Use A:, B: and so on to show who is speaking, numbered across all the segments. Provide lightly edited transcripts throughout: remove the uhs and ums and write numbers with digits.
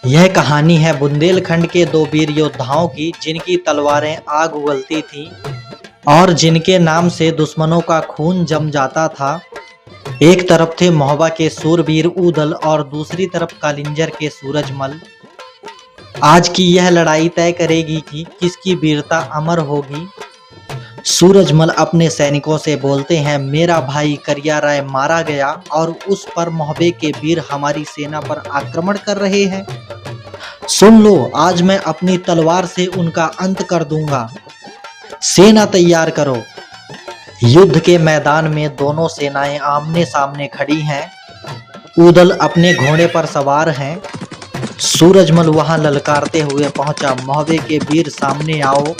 A: यह कहानी है बुंदेलखंड के दो वीर योद्धाओं की, जिनकी तलवारें आग उगलती थीं और जिनके नाम से दुश्मनों का खून जम जाता था। एक तरफ थे महोबा के सूरवीर ऊदल और दूसरी तरफ कालिंजर के सूरजमल। आज की यह लड़ाई तय करेगी कि किसकी वीरता अमर होगी। सूरजमल अपने सैनिकों से बोलते हैं, मेरा भाई करियाराय मारा गया और उस पर महोबे के वीर हमारी सेना पर आक्रमण कर रहे हैं। सुन लो, आज मैं अपनी तलवार से उनका अंत कर दूंगा। सेना तैयार करो। युद्ध के मैदान में दोनों सेनाएं आमने सामने खड़ी हैं। ऊदल अपने घोड़े पर सवार हैं। सूरजमल वहां ललकारते हुए पहुंचा, महोबे के वीर सामने आओ।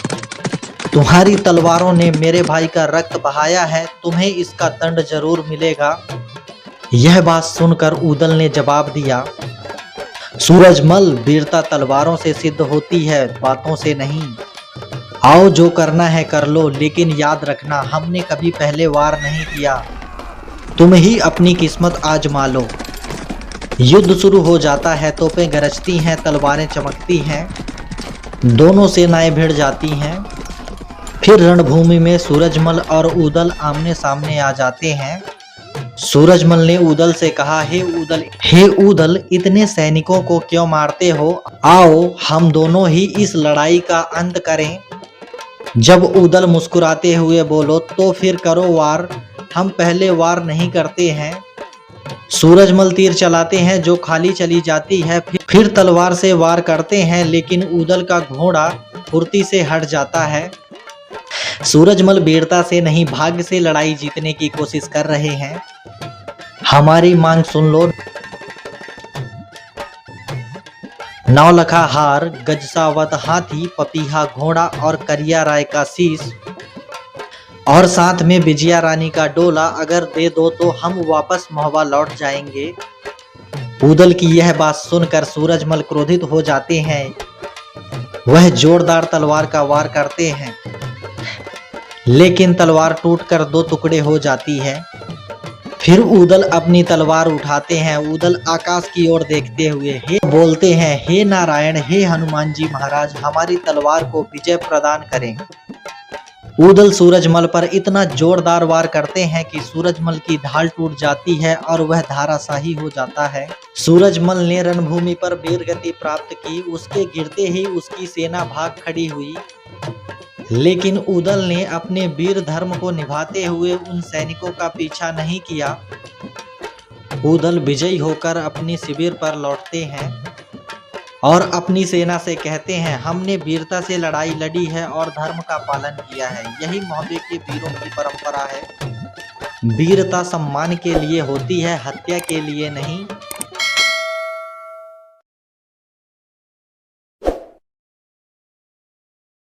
A: तुम्हारी तलवारों ने मेरे भाई का रक्त बहाया है, तुम्हें इसका दंड जरूर मिलेगा। यह बात सुनकर ऊदल ने जवाब दिया, सूरजमल, वीरता तलवारों से सिद्ध होती है, बातों से नहीं। आओ, जो करना है कर लो, लेकिन याद रखना हमने कभी पहले वार नहीं किया। तुम ही अपनी किस्मत आजमा लो। युद्ध शुरू हो जाता है, तोपें गरजती हैं, तलवारें चमकती हैं। दोनों सेनाएं भिड़ जाती हैं। फिर रणभूमि में सूरजमल और ऊदल आमने सामने आ जाते हैं। सूरजमल ने ऊदल से कहा, हे ऊदल, इतने सैनिकों को क्यों मारते हो? आओ हम दोनों ही इस लड़ाई का अंत करें। जब ऊदल मुस्कुराते हुए बोलो, तो फिर करो वार, हम पहले वार नहीं करते हैं। सूरजमल तीर चलाते हैं जो खाली चली जाती है, फिर तलवार से वार करते हैं, लेकिन ऊदल का घोड़ा फुर्ती से हट जाता है। सूरजमल वीरता से नहीं, भाग्य से लड़ाई जीतने की कोशिश कर रहे हैं। हमारी मांग सुन लो। नौलखा हार, गजसावत हाथी, पपीहा घोड़ा और करियाराय का शीश और साथ में विजया रानी का डोला अगर दे दो तो हम वापस महोबा लौट जाएंगे। ऊदल की यह बात सुनकर सूरजमल क्रोधित हो जाते हैं। वह जोरदार तलवार का वार करते हैं, लेकिन तलवार टूटकर दो टुकड़े हो जाती है। फिर ऊदल अपनी तलवार उठाते हैं। ऊदल आकाश की ओर देखते हुए बोलते हैं, हे नारायण, हे हनुमान जी महाराज, हमारी तलवार को विजय प्रदान करें। ऊदल सूरजमल पर इतना जोरदार वार करते हैं कि सूरजमल की ढाल टूट जाती है और वह धाराशाही हो जाता है। सूरजमल ने रणभूमि पर वीरगति प्राप्त की। उसके गिरते ही उसकी सेना भाग खड़ी हुई, लेकिन ऊदल ने अपने वीर धर्म को निभाते हुए उन सैनिकों का पीछा नहीं किया। ऊदल विजयी होकर अपने शिविर पर लौटते हैं और अपनी सेना से कहते हैं, हमने वीरता से लड़ाई लड़ी है और धर्म का पालन किया है। यही महोबे के वीरों की परंपरा है। वीरता सम्मान के लिए होती है, हत्या के लिए नहीं।